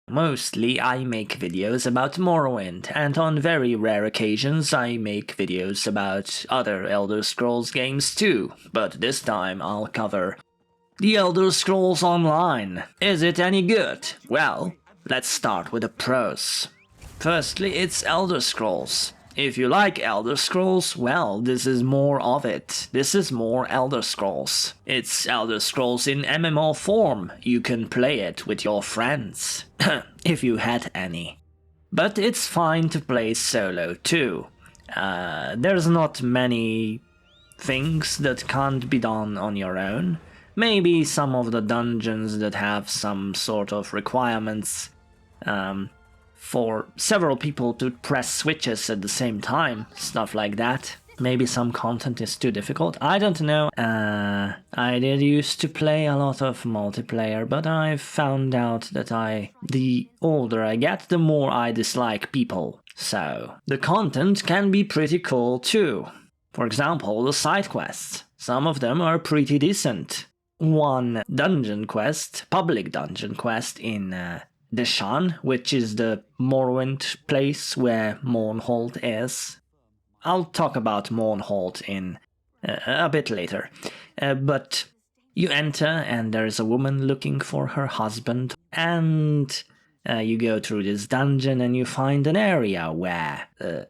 Mostly I make videos about Morrowind, and on very rare occasions I make videos about other Elder Scrolls games too, but this time I'll cover The Elder Scrolls Online. Is it any good? Well, let's start with the pros. Firstly, it's Elder Scrolls. If you like Elder Scrolls, well, this is more of it. This is more Elder Scrolls. It's Elder Scrolls in MMO form. You can play it with your friends, if you had any. But it's fine to play solo too. There's not many things that can't be done on your own. Maybe some of the dungeons that have some sort of requirements for several people to press switches at the same time, stuff like that. Maybe some content is too difficult, I don't know. I did used to play a lot of multiplayer, but I've found out that the older I get, the more I dislike people. So, the content can be pretty cool too. For example, the side quests. Some of them are pretty decent. One dungeon quest, public dungeon quest in Deshan, which is the Morrowind place where Mournhold is. I'll talk about Mournhold in a bit later. But you enter and there's a woman looking for her husband, and you go through this dungeon and you find an area where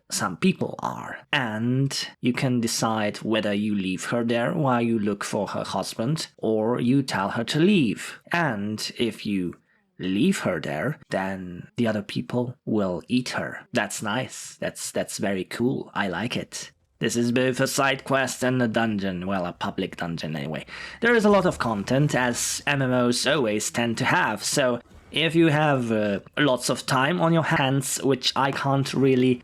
some people are. And you can decide whether you leave her there while you look for her husband, or you tell her to leave. And if you leave her there, then the other people will eat her. That's nice. That's very cool. I like it. This is both a side quest and a dungeon. Well, a public dungeon anyway. There is a lot of content, as MMOs always tend to have, so if you have lots of time on your hands, which I can't really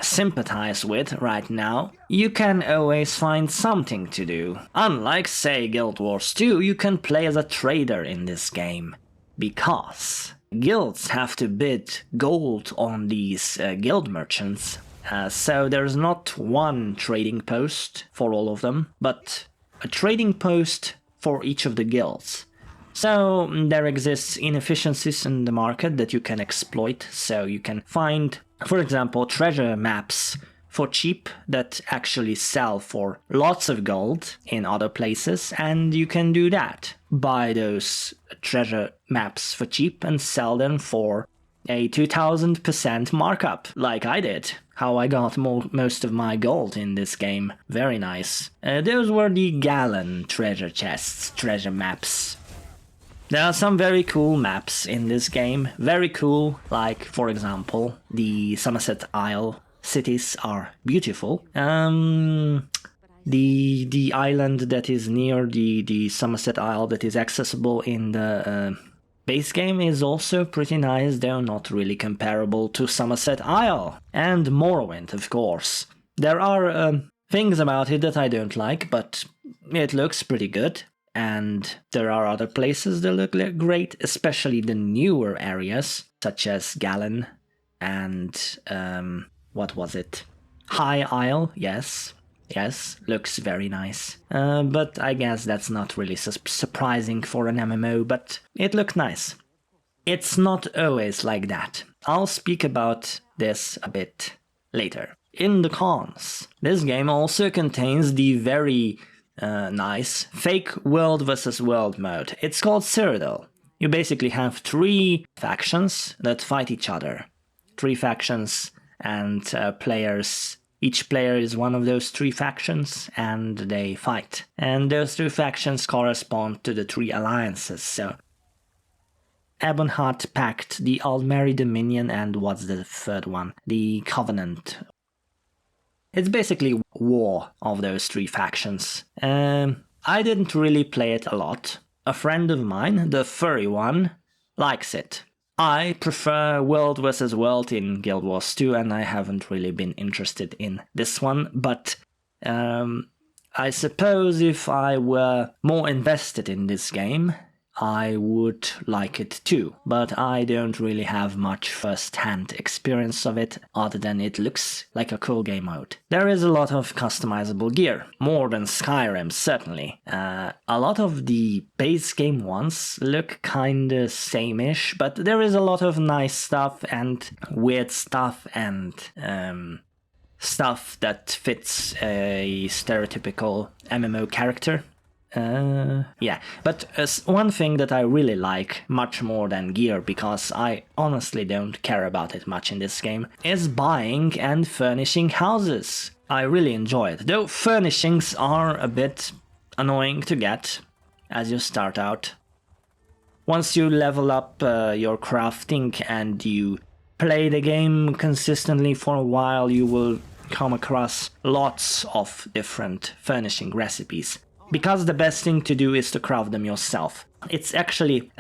sympathize with right now, you can always find something to do. Unlike, say, Guild Wars 2, you can play as a trader in this game. Because guilds have to bid gold on these guild merchants, so there's not one trading post for all of them, but a trading post for each of the guilds. So there exists inefficiencies in the market that you can exploit, so you can find, for example, treasure maps for cheap that actually sell for lots of gold in other places, and you can do that. Buy those treasure maps for cheap and sell them for a 2000% markup, like I did. How I got most of my gold in this game. Very nice. Those were the Gallon treasure chests, treasure maps. There are some very cool maps in this game. Very cool, like, for example, the Somerset Isle cities are beautiful. The island that is near the Somerset Isle that is accessible in the base game is also pretty nice, though not really comparable to Somerset Isle. And Morrowind, of course. There are things about it that I don't like, but it looks pretty good. And there are other places that look great, especially the newer areas, such as Gallon and what was it? High Isle, yes, looks very nice. But I guess that's not really surprising for an MMO, but it looked nice. It's not always like that. I'll speak about this a bit later. In the cons, this game also contains the very nice fake world versus world mode. It's called Cyrodiil. You basically have 3 factions that fight each other. 3 factions and players. Each player is one of those 3 factions and they fight. And those 3 factions correspond to the 3 alliances. So Ebonheart Pact, the Aldmeri Dominion, and what's the third one? The Covenant. It's basically war of those 3 factions. I didn't really play it a lot. A friend of mine, the furry one, likes it. I prefer world versus world in Guild Wars 2, and I haven't really been interested in this one, but I suppose if I were more invested in this game, I would like it too, but I don't really have much first-hand experience of it, other than it looks like a cool game mode. There is a lot of customizable gear, more than Skyrim certainly. A lot of the base game ones look kinda same-ish, but there is a lot of nice stuff and weird stuff and stuff that fits a stereotypical MMO character. Yeah, but one thing that I really like, much more than gear, because I honestly don't care about it much in this game, is buying and furnishing houses. I really enjoy it, though furnishings are a bit annoying to get as you start out. Once you level up your crafting and you play the game consistently for a while, you will come across lots of different furnishing recipes. Because the best thing to do is to craft them yourself. It's actually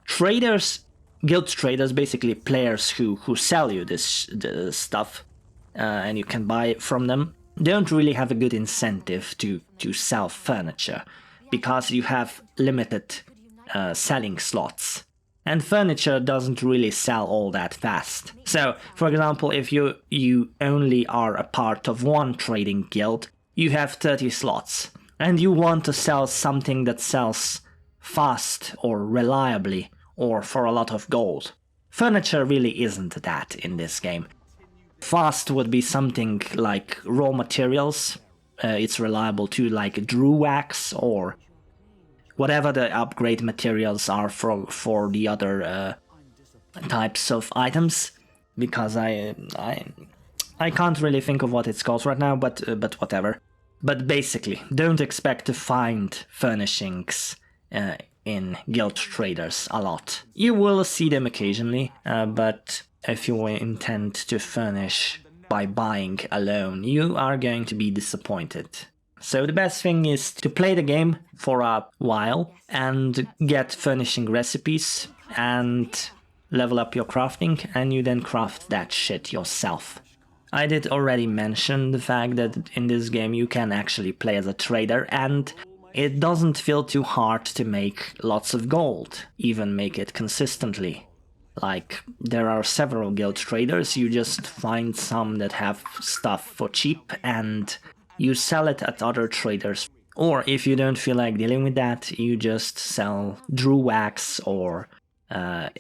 traders, guild traders, basically players who sell you this stuff and you can buy it from them, don't really have a good incentive to sell furniture because you have limited selling slots. And furniture doesn't really sell all that fast. So, for example, if you only are a part of one trading guild, you have 30 slots. And you want to sell something that sells fast or reliably or for a lot of gold. Furniture really isn't that in this game. Fast would be something like raw materials. It's reliable too, like Drew wax or whatever the upgrade materials are for the other types of items. Because I can't really think of what it's called right now, but whatever. But basically, don't expect to find furnishings in guild traders a lot. You will see them occasionally, but if you intend to furnish by buying alone, you are going to be disappointed. So the best thing is to play the game for a while and get furnishing recipes and level up your crafting, and you then craft that shit yourself. I did already mention the fact that in this game you can actually play as a trader, and it doesn't feel too hard to make lots of gold, even make it consistently. Like, there are several guild traders, you just find some that have stuff for cheap and you sell it at other traders. Or if you don't feel like dealing with that, you just sell Drew wax or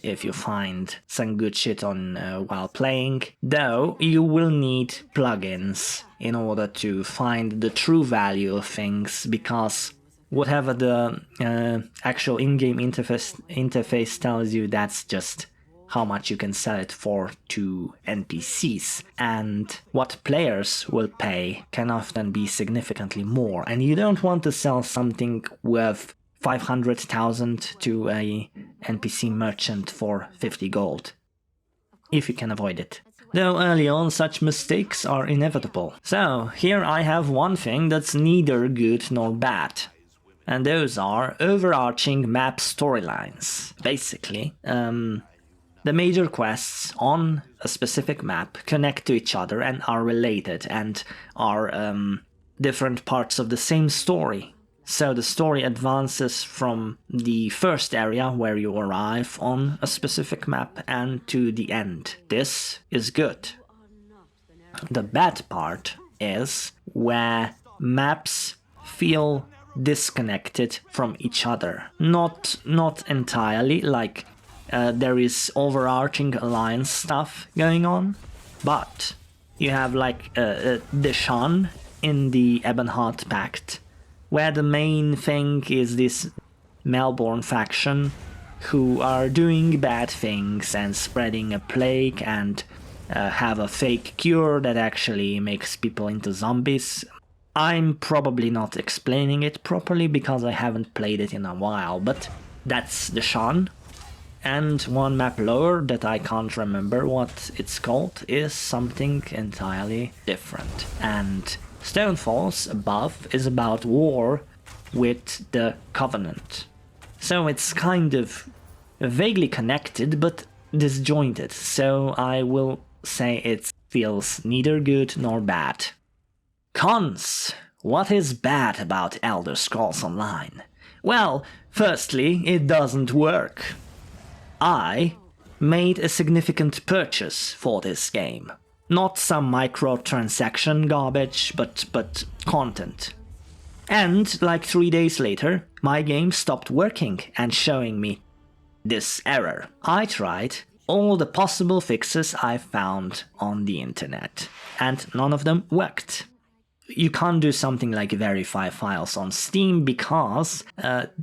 if you find some good shit on while playing. Though you will need plugins in order to find the true value of things, because whatever the actual in-game interface tells you, that's just how much you can sell it for to NPCs, and what players will pay can often be significantly more, and you don't want to sell something worth 500,000 to a NPC merchant for 50 gold, if you can avoid it. Though early on such mistakes are inevitable. So here I have one thing that's neither good nor bad, and those are overarching map storylines. Basically, the major quests on a specific map connect to each other and are related and are different parts of the same story. So the story advances from the first area where you arrive on a specific map and to the end. This is good. The bad part is where maps feel disconnected from each other. Not entirely, like there is overarching alliance stuff going on, but you have like the Shan in the Ebonheart Pact, where the main thing is this Melbourne faction who are doing bad things and spreading a plague and have a fake cure that actually makes people into zombies. I'm probably not explaining it properly because I haven't played it in a while, but that's the Shan. And one map lower that I can't remember what it's called is something entirely different. And Stonefalls above is about war with the Covenant. So it's kind of vaguely connected but disjointed, so I will say it feels neither good nor bad. Cons. What is bad about Elder Scrolls Online? Well, firstly, it doesn't work. I made a significant purchase for this game. Not some microtransaction garbage, but content. And like 3 days later, my game stopped working and showing me this error. I tried all the possible fixes I found on the internet, and none of them worked. You can't do something like verify files on Steam because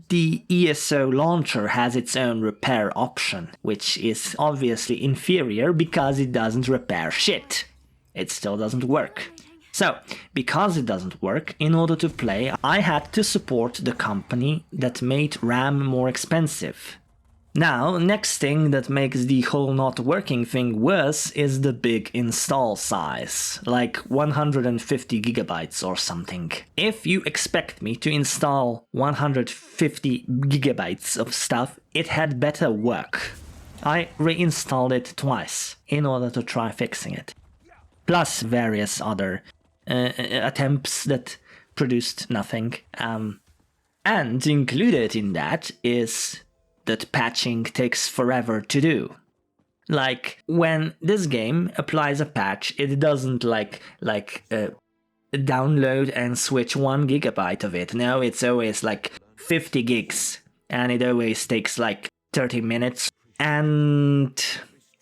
the ESO launcher has its own repair option, which is obviously inferior because it doesn't repair shit. It still doesn't work. So, because it doesn't work, in order to play, I had to support the company that made RAM more expensive. Now, next thing that makes the whole not working thing worse is the big install size, like 150 gigabytes or something. If you expect me to install 150 gigabytes of stuff, it had better work. I reinstalled it twice in order to try fixing it. Plus various other attempts that produced nothing. And included in that is that patching takes forever to do. Like, when this game applies a patch, it doesn't download and switch 1 gigabyte of it. No, it's always like 50 gigs, and it always takes like 30 minutes, and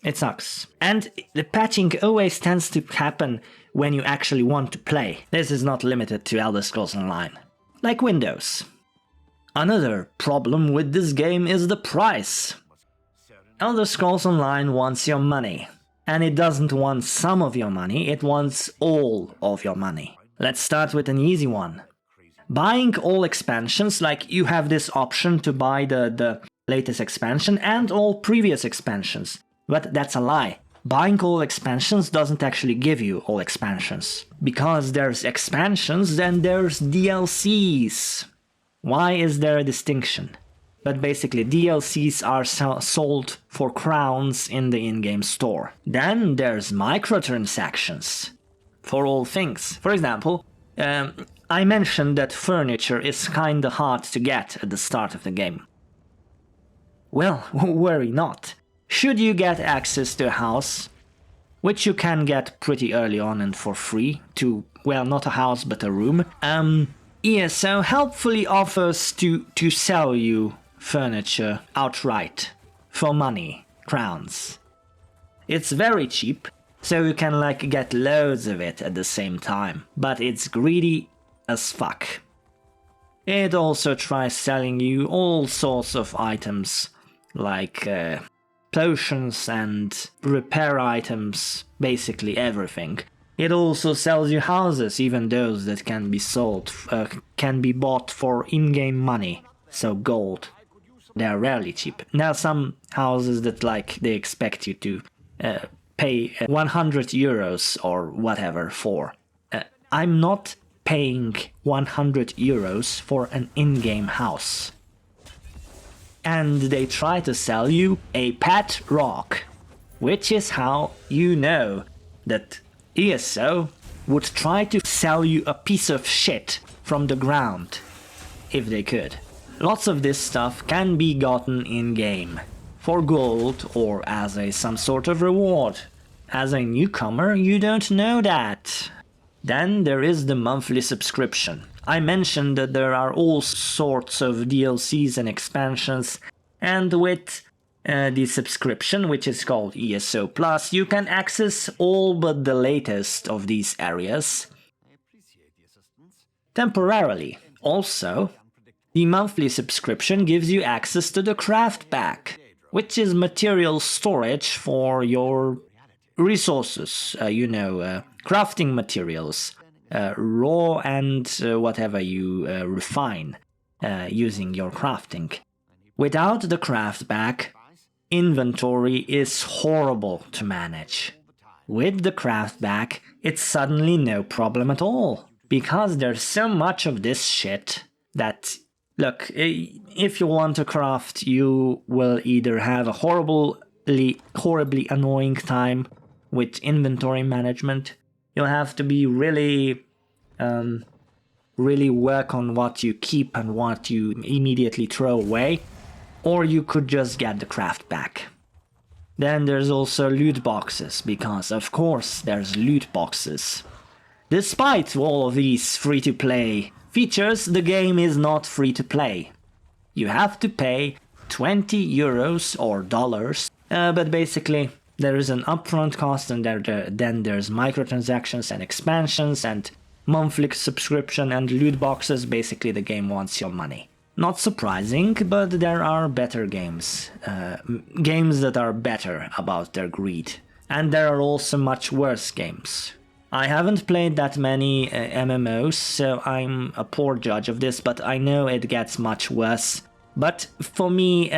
it sucks. And the patching always tends to happen when you actually want to play. This is not limited to Elder Scrolls Online. Like Windows. Another problem with this game is the price. Elder Scrolls Online wants your money. And it doesn't want some of your money, it wants all of your money. Let's start with an easy one. Buying all expansions, like you have this option to buy the latest expansion and all previous expansions. But that's a lie. Buying all expansions doesn't actually give you all expansions. Because there's expansions, then there's DLCs. Why is there a distinction? But basically, DLCs are sold for crowns in the in-game store. Then there's microtransactions for all things. For example, I mentioned that furniture is kinda hard to get at the start of the game. Well, worry not. Should you get access to a house, which you can get pretty early on and for free, well, not a house but a room, ESO helpfully offers to sell you furniture outright for money, crowns. It's very cheap, so you can like get loads of it at the same time, but it's greedy as fuck. It also tries selling you all sorts of items like potions and repair items, basically everything. It also sells you houses, even those that can be sold, can be bought for in-game money, so gold. They are rarely cheap. There are some houses that they expect you to pay 100 euros or whatever for. I'm not paying 100 euros for an in-game house. And they try to sell you a pet rock, which is how you know that ESO would try to sell you a piece of shit from the ground, if they could. Lots of this stuff can be gotten in-game, for gold or as some sort of reward. As a newcomer, you don't know that. Then there is the monthly subscription. I mentioned that there are all sorts of DLCs and expansions, and with the subscription, which is called ESO Plus, you can access all but the latest of these areas temporarily. Also, the monthly subscription gives you access to the craft pack, which is material storage for your resources, crafting materials, raw and whatever you refine using your crafting. Without the craft pack, inventory is horrible to manage. With the craft pack, it's suddenly no problem at all, because there's so much of this shit that, look, if you want to craft, you will either have a horribly annoying time with inventory management. You'll have to be really really work on what you keep and what you immediately throw away, or you could just get the craft back. Then there's also loot boxes, because of course there's loot boxes. Despite all of these free-to-play features, the game is not free-to-play. You have to pay 20 euros or dollars, but basically there is an upfront cost, and then there's microtransactions and expansions and monthly subscription and loot boxes. Basically the game wants your money. Not surprising, but there are better games. Games that are better about their greed. And there are also much worse games. I haven't played that many MMOs, so I'm a poor judge of this, but I know it gets much worse. But for me,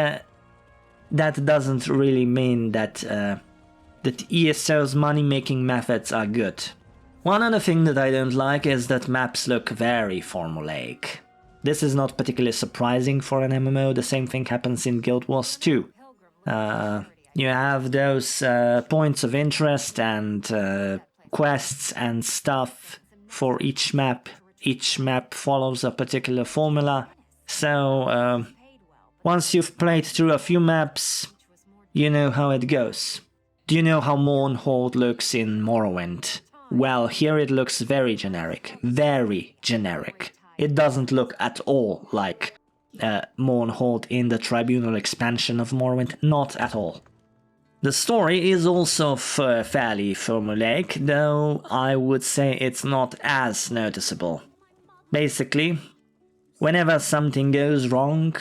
that doesn't really mean that ESO's money-making methods are good. One other thing that I don't like is that maps look very formulaic. This is not particularly surprising for an MMO. The same thing happens in Guild Wars 2. You have those points of interest and quests and stuff for each map. Each map follows a particular formula. So once you've played through a few maps, you know how it goes. Do you know how Mournhold looks in Morrowind? Well, here it looks very generic. Very generic. It doesn't look at all like Mournhold in the Tribunal expansion of Morrowind. Not at all. The story is also fairly formulaic, though I would say it's not as noticeable. Basically, whenever something goes wrong,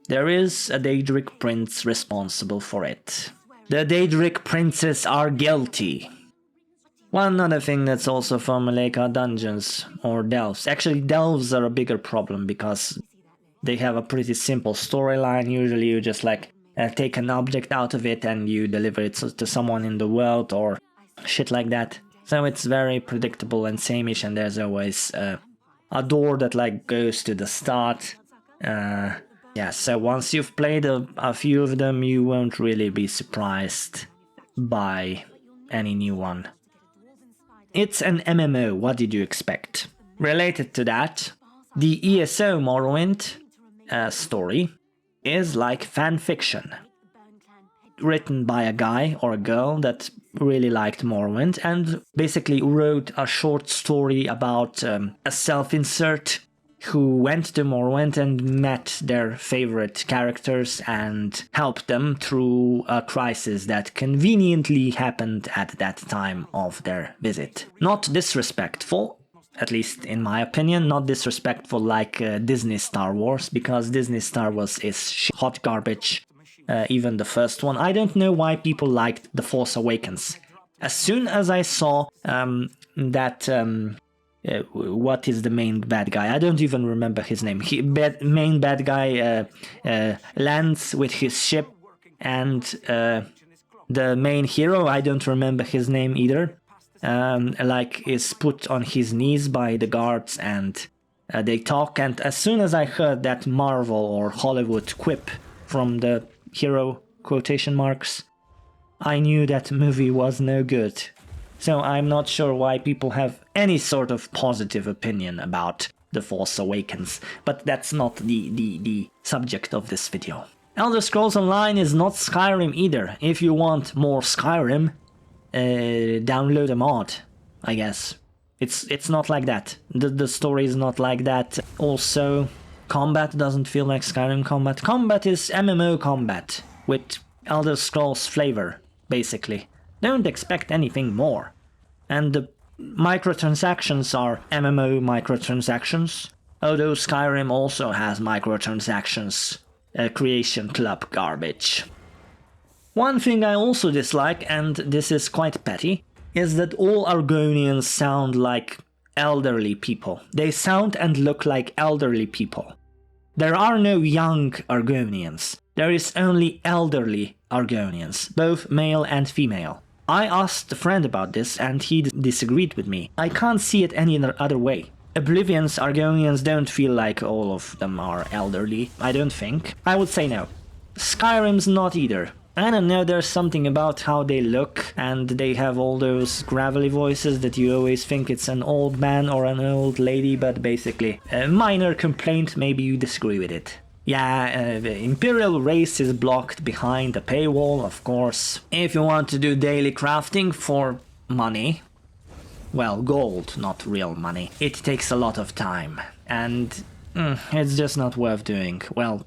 there is a Daedric prince responsible for it. The Daedric princes are guilty. One other thing that's also formulaic are dungeons, or delves. Actually, delves are a bigger problem because they have a pretty simple storyline. Usually you just like take an object out of it and you deliver it to someone in the world or shit like that. So it's very predictable and sameish, and there's always a door that like goes to the start. Yeah, so once you've played a few of them, you won't really be surprised by any new one. It's an MMO, what did you expect? Related to that, the ESO Morrowind story is like fan fiction. Written by a guy or a girl that really liked Morrowind and basically wrote a short story about a self-insert who went to Morrowind and met their favorite characters and helped them through a crisis that conveniently happened at that time of their visit. Not disrespectful, at least in my opinion, not disrespectful like Disney Star Wars, because Disney Star Wars is hot garbage, even the first one. I don't know why people liked The Force Awakens. As soon as I saw what is the main bad guy? I don't even remember his name. Main bad guy lands with his ship, and the main hero, I don't remember his name either, is put on his knees by the guards, and they talk. And as soon as I heard that Marvel or Hollywood quip from the hero quotation marks, I knew that movie was no good. So I'm not sure why people have any sort of positive opinion about The Force Awakens, but that's not the subject of this video. Elder Scrolls Online is not Skyrim either. If you want more Skyrim, download a mod, I guess. It's not like that. The story is not like that. Also, combat doesn't feel like Skyrim combat. Combat is MMO combat with Elder Scrolls flavor, basically. Don't expect anything more. And the microtransactions are MMO microtransactions, although Skyrim also has microtransactions, creation club garbage. One thing I also dislike, and this is quite petty, is that all Argonians sound like elderly people. They sound and look like elderly people. There are no young Argonians. There is only elderly Argonians, both male and female. I asked a friend about this and he disagreed with me. I can't see it any other way. Oblivion's Argonians don't feel like all of them are elderly, I don't think. I would say no. Skyrim's not either. I don't know, there's something about how they look, and they have all those gravelly voices that you always think it's an old man or an old lady, but basically, a minor complaint, maybe you disagree with it. Yeah, the Imperial race is blocked behind a paywall, of course. If you want to do daily crafting for money, well, gold, not real money, it takes a lot of time, and it's just not worth doing. Well,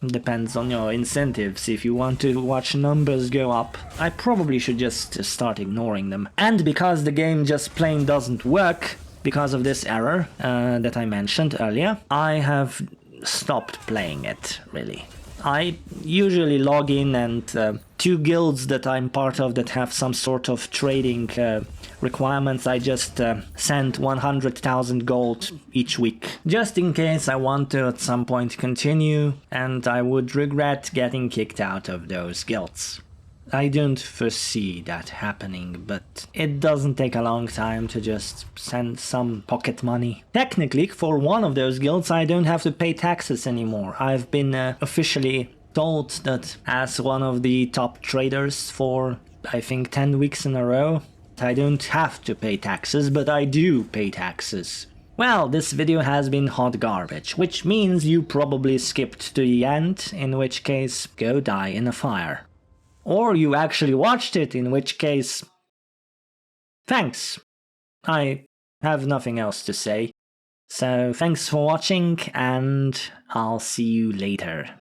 depends on your incentives. If you want to watch numbers go up, I probably should just start ignoring them. And because the game just plain doesn't work, because of this error that I mentioned earlier, I have stopped playing it, really. I usually log in, and two guilds that I'm part of that have some sort of trading requirements, I just send 100,000 gold each week, just in case I want to at some point continue, and I would regret getting kicked out of those guilds. I don't foresee that happening, but it doesn't take a long time to just send some pocket money. Technically, for one of those guilds I don't have to pay taxes anymore. I've been officially told that as one of the top traders for, I think, 10 weeks in a row, I don't have to pay taxes, but I do pay taxes. Well, this video has been hot garbage, which means you probably skipped to the end, in which case, go die in a fire. Or you actually watched it, in which case, thanks. I have nothing else to say. So thanks for watching, and I'll see you later.